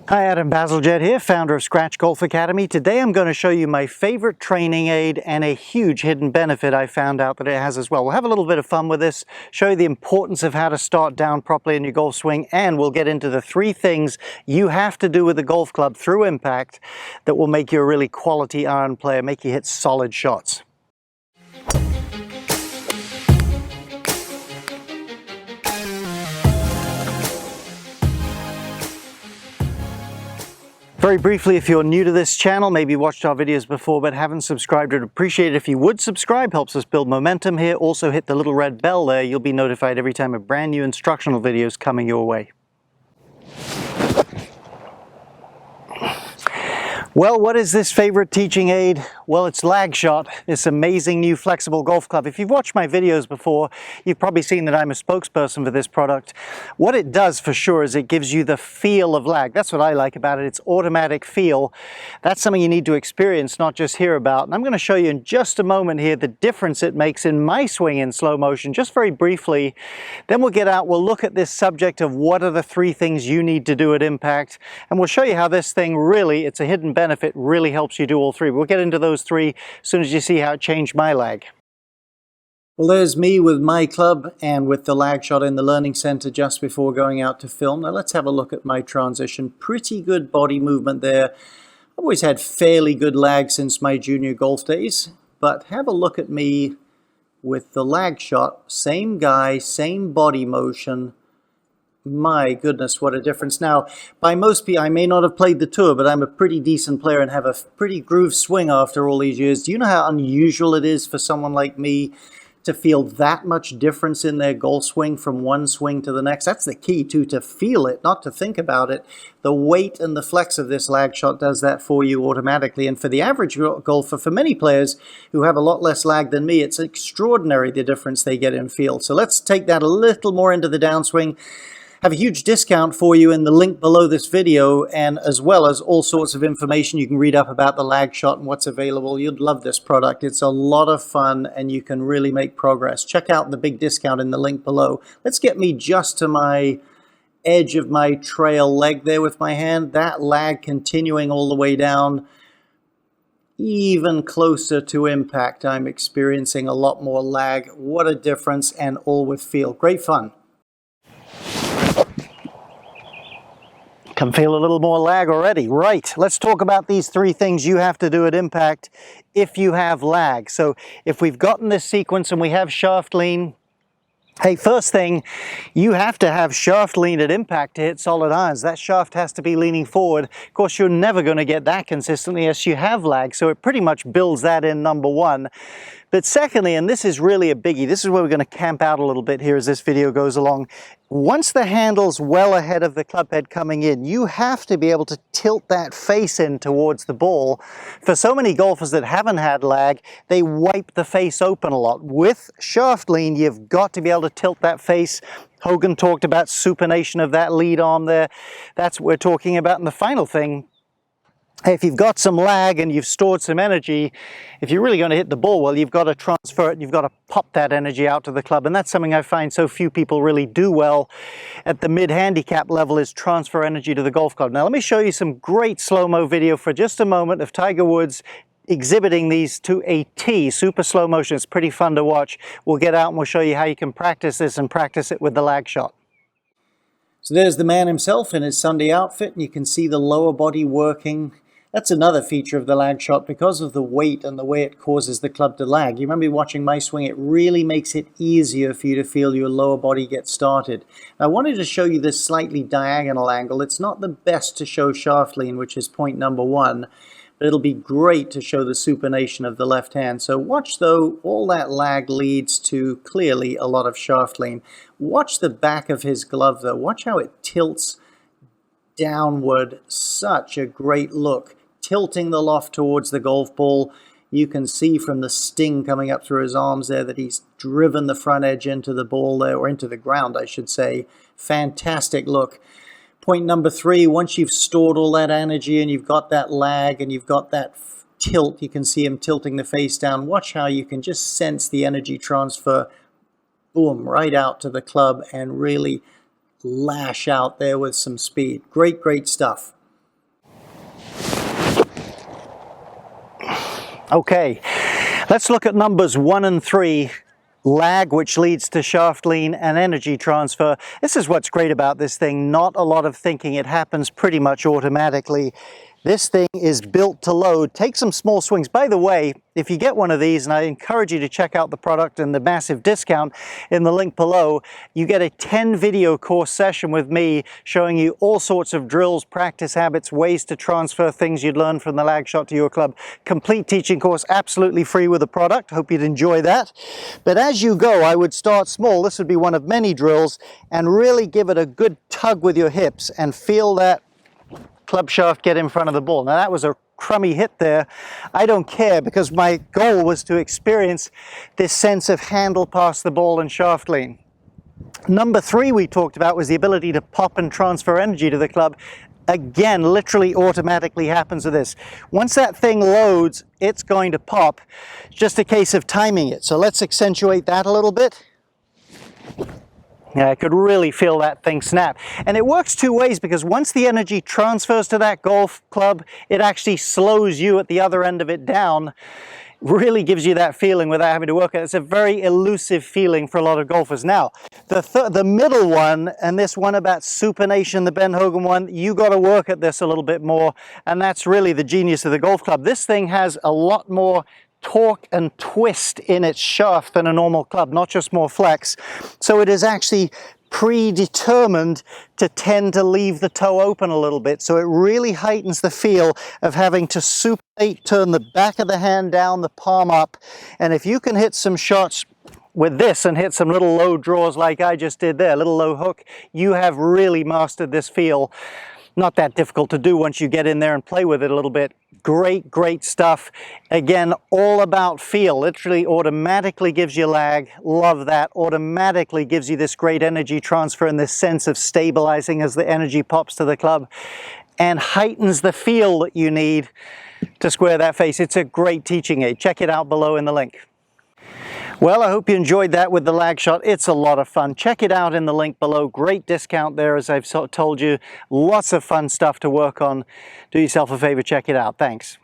Hi, Adam Bazalgette here, founder of Scratch Golf Academy. Today I'm going to show you my favorite training aid and a huge hidden benefit I found out that it has as well. We'll have a little bit of fun with this, show you the importance of how to start down properly in your golf swing, and we'll get into the 3 things you have to do with the golf club through impact that will make you a really quality iron player, make you hit solid shots. Very briefly, if you're new to this channel, maybe watched our videos before but haven't subscribed, I'd appreciate it if you would subscribe. Helps us build momentum here. Also hit the little red bell there. You'll be notified every time a brand new instructional video is coming your way. Well, what is this favorite teaching aid? Well, it's Lag Shot, this amazing new flexible golf club. If you've watched my videos before, you've probably seen that I'm a spokesperson for this product. What it does for sure is it gives you the feel of lag. That's what I like about it. It's automatic feel. That's something you need to experience, not just hear about. And I'm going to show you in just a moment here the difference it makes in my swing in slow motion, just very briefly. Then we'll get out, we'll look at this subject of what are the 3 things you need to do at impact, and we'll show you how this thing really, it's a hidden benefit, really helps you do all 3. We'll get into those 3 as soon as you see how it changed my lag. Well, there's me with my club and with the Lag Shot in the Learning Center just before going out to film. Now let's have a look at my transition. Pretty good body movement there. I've always had fairly good lag since my junior golf days, but have a look at me with the Lag Shot. Same guy, same body motion. My goodness, what a difference. Now, by most people, I may not have played the tour, but I'm a pretty decent player and have a pretty groove swing after all these years. Do you know how unusual it is for someone like me to feel that much difference in their golf swing from one swing to the next? That's the key, too, to feel it, not to think about it. The weight and the flex of this Lag Shot does that for you automatically. And for the average golfer, for many players who have a lot less lag than me, it's extraordinary the difference they get in feel. So let's take that a little more into the downswing. Have a huge discount for you in the link below this video, and as well as all sorts of information you can read up about the Lag Shot and what's available. You'd love this product. It's a lot of fun and you can really make progress. Check out the big discount in the link below. Let's get me just to my edge of my trail leg there with my hand. That lag continuing all the way down, even closer to impact. I'm experiencing a lot more lag. What a difference, and all with feel. Great fun. Can feel a little more lag already. Right, let's talk about these 3 things you have to do at impact if you have lag. So if we've gotten this sequence and we have shaft lean, hey, first thing, you have to have shaft lean at impact to hit solid irons. That shaft has to be leaning forward. Of course, you're never going to get that consistently as you have lag, so it pretty much builds that in, number 1. But secondly, and this is really a biggie, this is where we're going to camp out a little bit here as this video goes along. Once the handle's well ahead of the club head coming in, you have to be able to tilt that face in towards the ball. For so many golfers that haven't had lag, they wipe the face open a lot. With shaft lean, you've got to be able to tilt that face. Hogan talked about supination of that lead arm there. That's what we're talking about. And the final thing, if you've got some lag and you've stored some energy, if you're really going to hit the ball well, you've got to transfer it, you've got to pop that energy out to the club. And that's something I find so few people really do well at the mid-handicap level, is transfer energy to the golf club. Now let me show you some great slow-mo video for just a moment of Tiger Woods exhibiting these to a T, super slow motion. It's pretty fun to watch. We'll get out and we'll show you how you can practice this and practice it with the Lag Shot. So there's the man himself in his Sunday outfit, and you can see the lower body working. That's another feature of the Lag Shot. Because of the weight and the way it causes the club to lag, you remember watching my swing, it really makes it easier for you to feel your lower body get started. Now, I wanted to show you this slightly diagonal angle. It's not the best to show shaft lean, which is point number 1, but it'll be great to show the supination of the left hand. So watch though, all that lag leads to clearly a lot of shaft lean. Watch the back of his glove though. Watch how it tilts downward. Such a great look. Tilting the loft towards the golf ball. You can see from the sting coming up through his arms there that he's driven the front edge into the ball there, or into the ground, I should say. Fantastic look. Point number 3, once you've stored all that energy and you've got that lag and you've got that tilt, you can see him tilting the face down. Watch how you can just sense the energy transfer, boom, right out to the club and really lash out there with some speed. Great, great stuff. Okay, let's look at numbers 1 and 3. Lag, which leads to shaft lean and energy transfer. This is what's great about this thing. Not a lot of thinking. It happens pretty much automatically. This thing is built to load. Take some small swings. By the way, if you get one of these, and I encourage you to check out the product and the massive discount in the link below, you get a 10 video course session with me showing you all sorts of drills, practice habits, ways to transfer things you'd learn from the Lag Shot to your club. Complete teaching course, absolutely free with the product. Hope you'd enjoy that. But as you go, I would start small. This would be one of many drills, and really give it a good tug with your hips and feel that club shaft get in front of the ball. Now that was a crummy hit there. I don't care, because my goal was to experience this sense of handle past the ball and shaft lean. Number 3 we talked about was the ability to pop and transfer energy to the club. Again, literally automatically happens with this. Once that thing loads, it's going to pop. It's just a case of timing it. So let's accentuate that a little bit. Yeah, I could really feel that thing snap. And it works two ways, because once the energy transfers to that golf club, it actually slows you at the other end of it down. Really gives you that feeling without having to work it. It's a very elusive feeling for a lot of golfers. Now, the middle one, and this one about supination, the Ben Hogan one, you got to work at this a little bit more. And that's really the genius of the golf club. This thing has a lot more torque and twist in its shaft than a normal club, not just more flex. So it is actually predetermined to tend to leave the toe open a little bit. So it really heightens the feel of having to supinate, turn the back of the hand down, the palm up. And if you can hit some shots with this and hit some little low draws like I just did there, little low hook, you have really mastered this feel. Not that difficult to do once you get in there and play with it a little bit. Great, great stuff. Again, all about feel. Literally automatically gives you lag. Love that. Automatically gives you this great energy transfer and this sense of stabilizing as the energy pops to the club, and heightens the feel that you need to square that face. It's a great teaching aid. Check it out below in the link. Well, I hope you enjoyed that with the Lag Shot. It's a lot of fun. Check it out in the link below. Great discount there, as I've told you. Lots of fun stuff to work on. Do yourself a favor, check it out. Thanks.